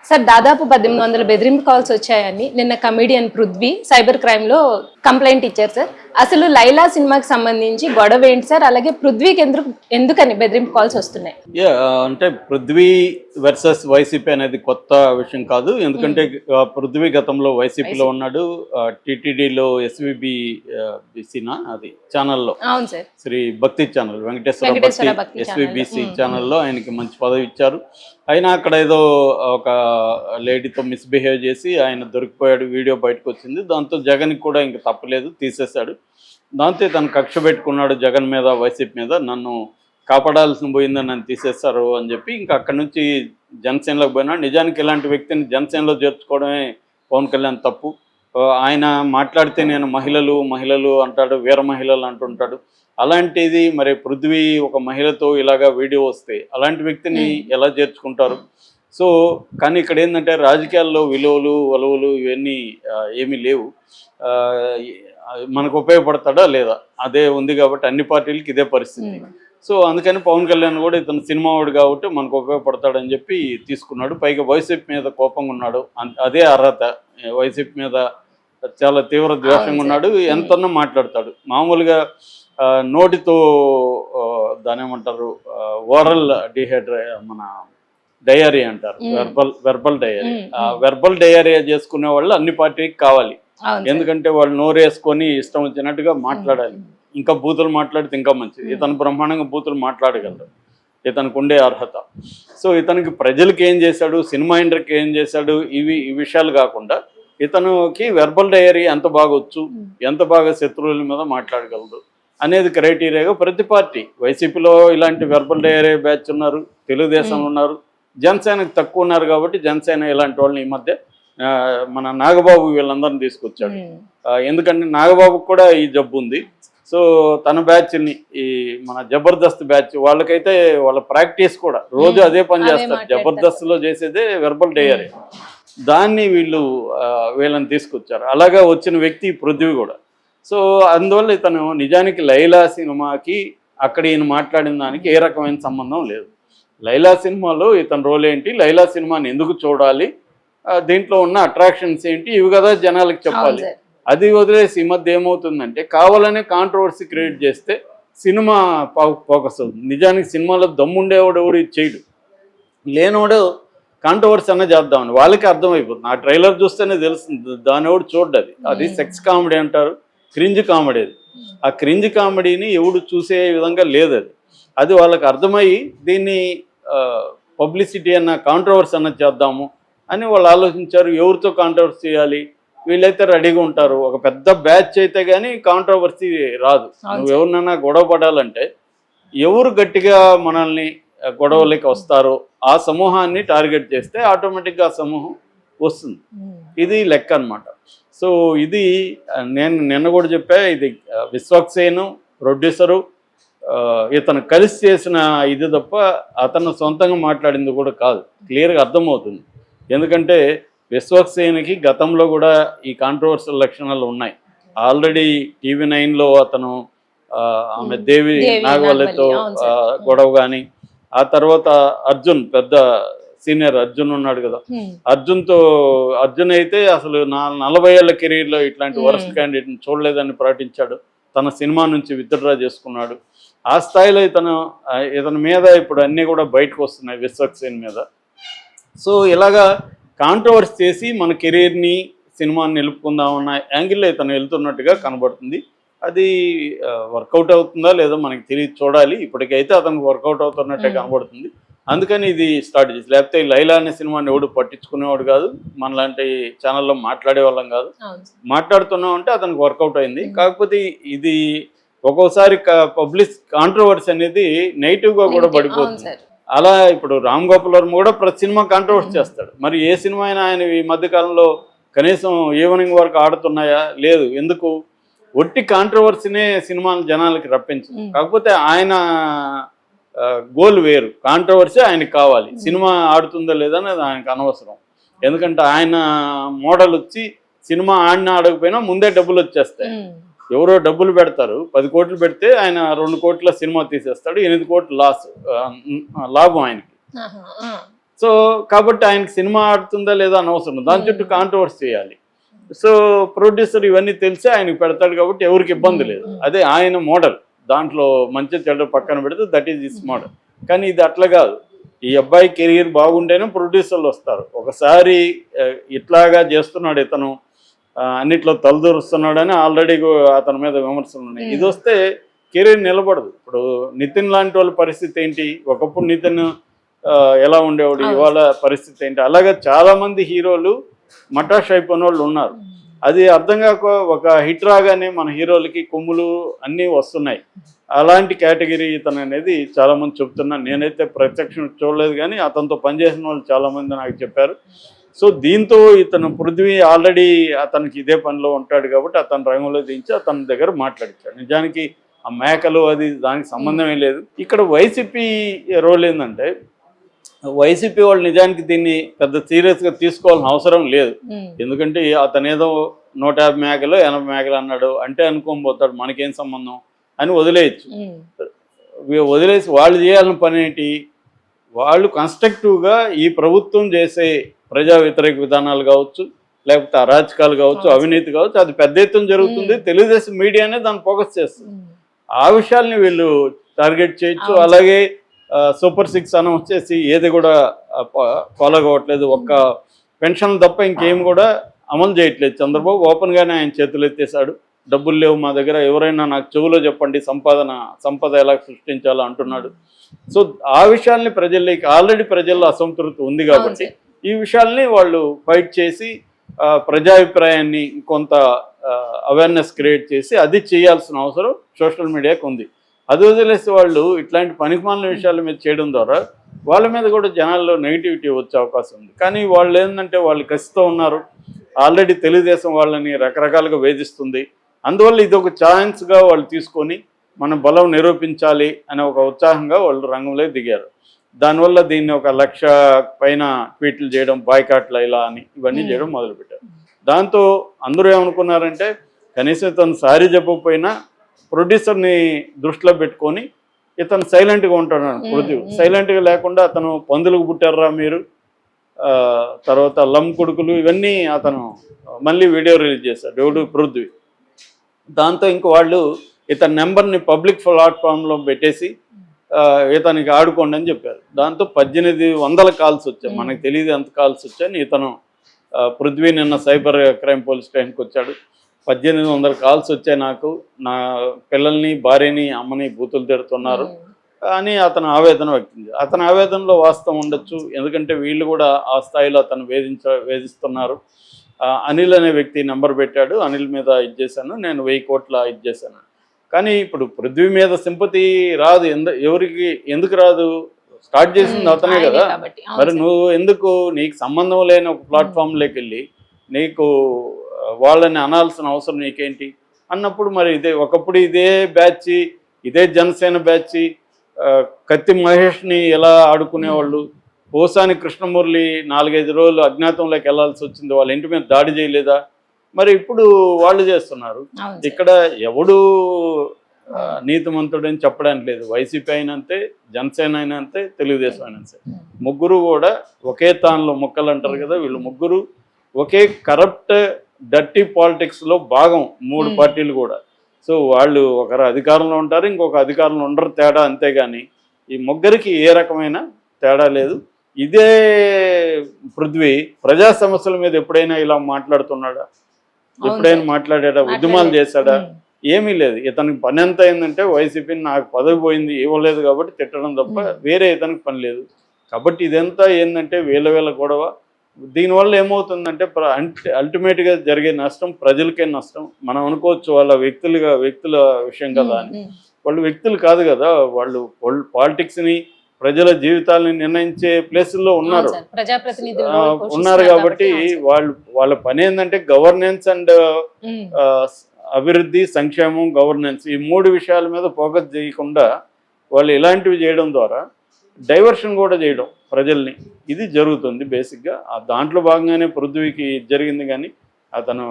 Sir దాదాపు 1800 బెదిరింపు calls వచ్చాయని నిన్న కమెడియన్ పృథ్వీ సైబర్ క్రైమ్ లో కంప్లైంట్ ఇచ్చారు సార్. అసలు లైలా సినిమాకి సంబంధించి గొడవ ఏంటి సార్? అలాగే పృథ్వీకి ఎందుకని బెదిరింపు కాల్స్ వస్తున్నాయి? అంటే పృథ్వీ వర్సెస్ వైసీపీ అనేది కొత్త విషయం కాదు. ఎందుకంటే పృథ్వీ గతంలో వైసీపీలో ఉన్నాడు. టీటీడీలో ఎస్వీబీసీనా అది ఛానల్లో, అవును సార్, శ్రీ భక్తి ఛానల్, వెంకటేశ్వర భక్తి ఎస్వీబీసీ ఛానల్లో ఆయనకి మంచి పదవి ఇచ్చారు. అయినా అక్కడ ఏదో ఒక లేడీతో మిస్బిహేవ్ చేసి ఆయన దొరికిపోయాడు. వీడియో బయటకు వచ్చింది. దాంతో జగన్కి కూడా ఇంక తప్పలేదు, తీసేశాడు. దాంతో తను కక్ష పెట్టుకున్నాడు జగన్ మీద, వైసీపీ మీద. నన్ను కాపాడాల్సిన పోయిందని నన్ను తీసేస్తారు అని చెప్పి ఇంకా అక్కడి నుంచి జనసేనలోకి పోయినాడు. నిజానికి ఇలాంటి వ్యక్తిని జనసేనలో చేర్చుకోవడమే పవన్ కళ్యాణ్ తప్పు. ఆయన మాట్లాడితే నేను మహిళలు అంటాడు, వీర మహిళలు అంటుంటాడు. అలాంటిది మరి పృథ్వీ ఒక మహిళతో ఇలాగా వీడియో వస్తే అలాంటి వ్యక్తిని ఎలా చేర్చుకుంటారు? సో కానీ ఇక్కడ ఏంటంటే రాజకీయాల్లో విలువలు వలువలు ఇవన్నీ ఏమీ లేవు. మనకు ఉపయోగపడతాడా లేదా అదే ఉంది కాబట్టి అన్ని పార్టీలకి ఇదే పరిస్థితి. సో అందుకని పవన్ కళ్యాణ్ కూడా ఇతను సినిమా వాడు కాబట్టి మనకు ఉపయోగపడతాడని చెప్పి తీసుకున్నాడు. పైగా వైసీపీ మీద కోపంగా ఉన్నాడు, అదే అర్హత. వైసీపీ మీద చాలా తీవ్ర ద్వేషంగా ఉన్నాడు. ఎంతన్నా మాట్లాడతాడు. మామూలుగా నోటితో దాని ఏమంటారు, ఓరల్ మన డయేరియా అంటారు, వెర్బల్ డయేరియా. వెర్బల్ డయేరియా చేసుకునే వాళ్ళు అన్ని పార్టీకి కావాలి. ఎందుకంటే వాళ్ళు నోరేసుకొని ఇష్టం వచ్చినట్టుగా మాట్లాడాలి. ఇంకా బూతులు మాట్లాడితే ఇంకా మంచిది. ఇతను బ్రహ్మాండంగా బూతులు మాట్లాడగలరు, ఇతనికి ఉండే అర్హత. సో ఇతనికి ప్రజలకు ఏం చేశాడు, సినిమా ఇండస్ట్రీకి ఏం చేశాడు, ఈ విషయాలు కాకుండా ఇతనికి వెర్బల్ డయేరియా ఎంత బాగా వచ్చు, ఎంత బాగా శత్రువుల మీద మాట్లాడగలదు అనేది క్రైటీరియాగా ప్రతి పార్టీ. వైసీపీలో ఇలాంటి వెర్బల్ డయేరియా బ్యాచ్ ఉన్నారు, తెలుగుదేశంలో ఉన్నారు, జనసేనకు తక్కువ ఉన్నారు. కాబట్టి జనసేన ఇలాంటి వాళ్ళని ఈ మధ్య మన నాగబాబు వీళ్ళందరినీ తీసుకొచ్చాడు. ఎందుకంటే నాగబాబుకు కూడా ఈ జబ్బు ఉంది. సో తన బ్యాచ్ని, ఈ మన జబర్దస్త్ బ్యాచ్ వాళ్ళకైతే వాళ్ళ ప్రాక్టీస్ కూడా రోజు అదే పని చేస్తారు. జబర్దస్త్లో చేసేదే వెర్బల్ డయేరియా. దాన్ని వీళ్ళని తీసుకొచ్చారు. అలాగా వచ్చిన వ్యక్తి పృథ్వీ కూడా. సో అందువల్ల ఇతను నిజానికి లైలా సినిమాకి అక్కడ ఈయన మాట్లాడిన దానికి ఏ రకమైన సంబంధం లేదు. లైలా సినిమాలో ఇతని రోల్ ఏంటి, లైలా సినిమాని ఎందుకు చూడాలి, దీంట్లో ఉన్న అట్రాక్షన్స్ ఏంటి, ఇవి కదా జనాలకు చెప్పాలి. అది వదిలేసి ఈ మధ్య ఏమవుతుందంటే కావాలనే కాంట్రవర్సీ క్రియేట్ చేస్తే సినిమా ఫోకస్ అవుతుంది. నిజానికి సినిమాలో దమ్ముండేవాడు ఎవడు ఇది చేయడు, లేనివాడు కాంట్రవర్సీ అన్న చేద్దామని వాళ్ళకి అర్థమైపోతుంది. ఆ ట్రైలర్ చూస్తేనే తెలుస్తుంది దాని ఎవడు చూడ్డది. అది సెక్స్ కామెడీ అంటారు, క్రింజ్ కామెడీ. అది ఆ క్రింజ్ కామెడీని ఎవడు చూసే విధంగా లేదు. అది వాళ్ళకి అర్థమయ్యి దీన్ని పబ్లిసిటీ అన్న కాంట్రవర్సీ అన్న చేద్దాము అని వాళ్ళు ఆలోచించారు. ఎవరితో కాంట్రవర్సీ చేయాలి, వీళ్ళైతే రెడీగా ఉంటారు. ఒక పెద్ద బ్యాచ్ అయితే కానీ కాంట్రవర్సీ రాదు. నువ్వు ఎవరినైనా గొడవ పడాలంటే ఎవరు గట్టిగా మనల్ని గొడవలకి వస్తారో ఆ సమూహాన్ని టార్గెట్ చేస్తే ఆటోమేటిక్గా ఆ సమూహం వస్తుంది. ఇది లెక్క అనమాట. సో ఇది నేను నిన్న కూడా చెప్పా, ఇది విశ్వక్సేను ప్రొడ్యూసరు ఇతను కలిసి చేసిన ఇది తప్ప అతను సొంతంగా మాట్లాడింది కూడా కాదు. క్లియర్గా అర్థమవుతుంది. ఎందుకంటే విశ్వక్సేన్కి గతంలో కూడా ఈ కాంట్రవర్షియల్ లక్షణాలు ఉన్నాయి. ఆల్రెడీ TV9లో అతను ఆమె దేవి నాగవల్లితో గొడవ కానీ, ఆ తర్వాత అర్జున్, పెద్ద సీనియర్ అర్జున్ ఉన్నాడు కదా, అర్జున్ అయితే అసలు 40 ఏళ్ల కెరీర్లో ఇట్లాంటి వరస్ట్ క్యాండిడేట్ని చూడలేదని ప్రకటించాడు. తన సినిమా నుంచి విత్డ్రా చేసుకున్నాడు. ఆ స్థాయిలో ఇతని మీద ఇప్పుడు అన్నీ కూడా బయటకు వస్తున్నాయి విశ్వక్సేన్ మీద. సో ఇలాగా కాంట్రవర్సీ చేసి మన కెరీర్ని, సినిమాని నిలుపుకుందామన్న యాంగిల్లో ఇతను వెళ్తున్నట్టుగా కనబడుతుంది. అది వర్కౌట్ అవుతుందా లేదో మనకి తెలియదు, చూడాలి. ఇప్పటికైతే అతనికి వర్కౌట్ అవుతున్నట్టే కనబడుతుంది. అందుకని ఇది స్టార్ట్ చేసి, లేకపోతే లైలా అనే సినిమాని ఎవడు పట్టించుకునేవాడు కాదు, మనలాంటి ఛానల్లో మాట్లాడే వాళ్ళం కాదు. మాట్లాడుతున్నాం అంటే అతనికి వర్కౌట్ అయింది. కాకపోతే ఇది ఒక్కోసారి కాంట్రవర్సీ అనేది నెగిటివ్గా కూడా పడిపోతుంది. అలా ఇప్పుడు రామ్ గోపాల్ వర్మ కూడా ప్రతి సినిమా కాంట్రవర్సీ చేస్తాడు. మరి ఏ సినిమా అయినా ఆయన ఈ మధ్యకాలంలో కనీసం ఈవినింగ్ వరకు ఆడుతున్నాయా? లేదు. ఎందుకు? ఒట్టి కాంట్రవర్సీనే సినిమాను జనాలకి రప్పించదు. కాకపోతే ఆయన గోల్ వేరు, కాంట్రవర్సీ ఆయనకి కావాలి. సినిమా ఆడుతుందో లేదా అనేది ఆయనకు అనవసరం. ఎందుకంటే ఆయన మోడల్ వచ్చి సినిమా ఆడినా ఆడకపోయినా ముందే డబ్బులు వచ్చేస్తాయి. ఎవరో డబ్బులు పెడతారు, 10 కోట్లు పెడితే ఆయన 2 కోట్ల సినిమా తీసేస్తాడు, 8 కోట్లు లాభం ఆయనకి. సో కాబట్టి ఆయనకి సినిమా ఆడుతుందా లేదా అనవసరం, దాని చుట్టూ కాంట్రవర్సీ చేయాలి. సో ప్రొడ్యూసర్ ఇవన్నీ తెలిసి ఆయనకి పెడతాడు కాబట్టి ఎవరికి ఇబ్బంది లేదు. అదే ఆయన మోడల్, దాంట్లో మంచి చెడ్డ పక్కన పెడితే దట్ ఈజ్ దిస్ మోడల్. కానీ ఇది అట్లా కాదు. ఈ అబ్బాయి కెరీర్ బాగుంటేనే ప్రొడ్యూసర్లు వస్తారు. ఒకసారి ఇట్లాగా చేస్తున్నాడు ఇతను, అన్నిట్లో తలదూరుస్తున్నాడని ఆల్రెడీ అతని మీద విమర్శలు ఉన్నాయి. ఇది వస్తే కెరీర్ నిలబడదు. ఇప్పుడు నితిన్ లాంటి వాళ్ళ పరిస్థితి ఏంటి, ఒకప్పుడు నితిన్ ఎలా ఉండేవాడు, ఇవాళ పరిస్థితి ఏంటి. అలాగే చాలా మంది హీరోలు మటాష్ అయిపోయిన వాళ్ళు ఉన్నారు. అది అర్థం కాక ఒక హిట్ రాగానే మన హీరోలకి కొమ్ములు అన్నీ వస్తున్నాయి. అలాంటి కేటగిరీ ఇతను అనేది చాలా మంది చెప్తున్నాను. నేనైతే ప్రత్యక్షం చూడలేదు, కానీ అతనితో పనిచేసిన వాళ్ళు చాలా మంది నాకు చెప్పారు. సో దీంతో ఇతను పృథ్వీ ఆల్రెడీ అతనికి ఇదే పనిలో ఉంటాడు కాబట్టి అతను రంగంలో దించి అతని దగ్గర మాట్లాడించాడు. నిజానికి ఆ మేకలు అది దానికి సంబంధమే లేదు. ఇక్కడ వైసీపీ రోల్ ఏంటంటే, వైసీపీ వాళ్ళు నిజానికి దీన్ని పెద్ద సీరియస్గా తీసుకోవాల్సిన అవసరం లేదు. ఎందుకంటే అతను ఏదో 150 మేకలు 80 మేకలు అన్నాడు అంటే అనుకోబోతాడు, మనకేం సంబంధం అని వదిలేయచ్చు. వదిలేసి వాళ్ళు చేయాల్సిన పని ఏంటి, వాళ్ళు కన్స్ట్రక్టివ్గా ఈ ప్రభుత్వం చేసే ప్రజా వ్యతిరేక విధానాలు కావచ్చు, లేకపోతే అరాచకాలు కావచ్చు, అవినీతి కావచ్చు, అది పెద్ద ఎత్తున జరుగుతుంది. తెలుగుదేశం మీడియానే దాన్ని ఫోకస్ చేస్తుంది. ఆ విషయాల్ని వీళ్ళు టార్గెట్ చేయొచ్చు. అలాగే సూపర్ 6 అని వచ్చేసి ఏది కూడా ఫాలో కావట్లేదు. ఒక్క పెన్షన్ తప్ప ఇంకేం కూడా అమలు చేయట్లేదు. చంద్రబాబు ఓపెన్గానే ఆయన చేతులు ఎత్తేసాడు. డబ్బులు లేవు మా దగ్గర, ఎవరైనా నాకు చెవులో చెప్పండి సంపద ఎలా సృష్టించాలో అంటున్నాడు. సో ఆ విషయాల్ని ప్రజల్లోకి, ఆల్రెడీ ప్రజల్లో అసంతృప్తి ఉంది కాబట్టి ఈ విషయాల్ని వాళ్ళు ఫైట్ చేసి ప్రజాభిప్రాయాన్ని కొంత అవేర్నెస్ క్రియేట్ చేసి అది చేయాల్సిన అవసరం సోషల్ మీడియాకు ఉంది. అది వదిలేసి వాళ్ళు ఇట్లాంటి పనికిమాలిన విషయాల మీద చేయడం ద్వారా వాళ్ళ మీద కూడా జనాల్లో నెగిటివిటీ వచ్చే అవకాశం ఉంది. కానీ వాళ్ళు ఏంటంటే వాళ్ళు కసితో ఉన్నారు. ఆల్రెడీ తెలుగుదేశం వాళ్ళని రకరకాలుగా వేధిస్తుంది. అందువల్ల ఇది ఒక ఛాన్స్గా వాళ్ళు తీసుకొని మన బలం నిరూపించాలి అనే ఒక ఉత్సాహంగా వాళ్ళు రంగంలో దిగారు. దానివల్ల దీన్ని 1,00,000 పైన ట్వీట్లు చేయడం, బాయ్కాట్లు ఇలా అని ఇవన్నీ చేయడం మొదలుపెట్టారు. దాంతో అందరూ ఏమనుకున్నారంటే, కనీసం ఇతను సారీ చెప్పకపోయినా ప్రొడ్యూసర్ని దృష్టిలో పెట్టుకొని ఇతను సైలెంట్గా ఉంటాడు. పృథ్వీ సైలెంట్గా లేకుండా అతను పందులకు పుట్టారా మీరు, తర్వాత లమ్ కొడుకులు, ఇవన్నీ అతను మళ్ళీ వీడియో రిలీజ్ చేశాడు ఎవడు పృథ్వీ. దాంతో ఇంక వాళ్ళు ఇతని నెంబర్ని పబ్లిక్ ప్లాట్ఫామ్లో పెట్టేసి ఇతనికి ఆడుకోండి అని చెప్పారు. దాంతో 1800 కాల్స్ వచ్చాయి. మనకు తెలియదు ఎంత కాల్స్ వచ్చాయని. ఇతను పృథ్వీ నిన్న సైబర్ క్రైమ్ పోలీస్ స్టేషన్కి వచ్చాడు. 1800 కాల్స్ వచ్చాయి, నాకు నా పిల్లల్ని, భార్యని, అమ్మని బూతులు తిడుతున్నారు అని అతను ఆవేదన వ్యక్తం చేశారు. అతని ఆవేదనలో వాస్తవం ఉండొచ్చు, ఎందుకంటే వీళ్ళు కూడా ఆ స్థాయిలో అతను వేధిస్తున్నారు. అనిల్ అనే వ్యక్తి నెంబర్ పెట్టాడు, అనిల్ మీద ఇచ్చేసాను, నేను 1000 కోట్ల ఇచ్చేసాను. కానీ ఇప్పుడు పృథ్వీ మీద సింపతి రాదు. ఎవరికి ఎందుకు రాదు, స్టార్ట్ చేసింది అతనే కదా. మరి నువ్వు ఎందుకు, నీకు సంబంధం లేని ఒక ప్లాట్ఫామ్లోకి వెళ్ళి నీకు వాళ్ళని అనాల్సిన అవసరం నీకేంటి అన్నప్పుడు, మరి ఒకప్పుడు ఇదే బ్యాచ్, ఇదే జనసేన బ్యాచ్ కత్తి మహేష్ని ఎలా ఆడుకునేవాళ్ళు, పోసాని కృష్ణమురళి 4-5 రోజులు అజ్ఞాతంలోకి వెళ్లాల్సి వచ్చింది, వాళ్ళ ఇంటి మీద దాడి చేయలేదా? మరి ఇప్పుడు వాళ్ళు చేస్తున్నారు. ఇక్కడ ఎవడు నీతిమంతుడని చెప్పడానికి లేదు. వైసీపీ అయినంతే, జనసేన అయినంతే, తెలుగుదేశం అయినంతే. ముగ్గురు కూడా ఒకే తానులో మొక్కలు అంటారు కదా, వీళ్ళు ముగ్గురు ఒకే కరప్ట్ డర్టీ పాలిటిక్స్లో భాగం, 3 పార్టీలు కూడా. సో వాళ్ళు ఒకరు అధికారంలో ఉంటారు, ఇంకొక అధికారంలో ఉండరు, తేడా అంతేగాని ఈ ముగ్గురికి ఏ రకమైన తేడా లేదు. ఇదే పృథ్వీ ప్రజా సమస్యల మీద ఎప్పుడైనా ఇలా మాట్లాడుతున్నాడా, ఎప్పుడైనా మాట్లాడా, ఉద్యమాలు చేశాడా? ఏమీ లేదు. ఇతనికి పని ఎంత అయిందంటే, వైసీపీని నాకు పదవి పోయింది ఇవ్వలేదు కాబట్టి తిట్టడం తప్ప వేరే ఇతనికి పని లేదు. కాబట్టి ఇదంతా ఏంటంటే వేల గొడవ. దీనివల్ల ఏమవుతుందంటే అల్టిమేట్గా జరిగే నష్టం ప్రజలకే నష్టం. మనం అనుకోవచ్చు వాళ్ళ వ్యక్తుల విషయం కదా అని. వాళ్ళు వ్యక్తులు కాదు కదా, వాళ్ళు పాలిటిక్స్ని, ప్రజల జీవితాలని నిర్ణయించే ప్లేసుల్లో ఉన్నారు కాబట్టి వాళ్ళ పని ఏంటంటే గవర్నెన్స్ అండ్ అభివృద్ధి, సంక్షేమం, గవర్నెన్స్, ఈ 3 విషయాల మీద ఫోకస్ చేయకుండా వాళ్ళు ఇలాంటివి చేయడం ద్వారా డైవర్షన్ కూడా చేయడం ప్రజల్ని, ఇది జరుగుతుంది బేసిక్గా. దాంట్లో భాగంగానే పృథ్వీకి జరిగింది. కానీ అతను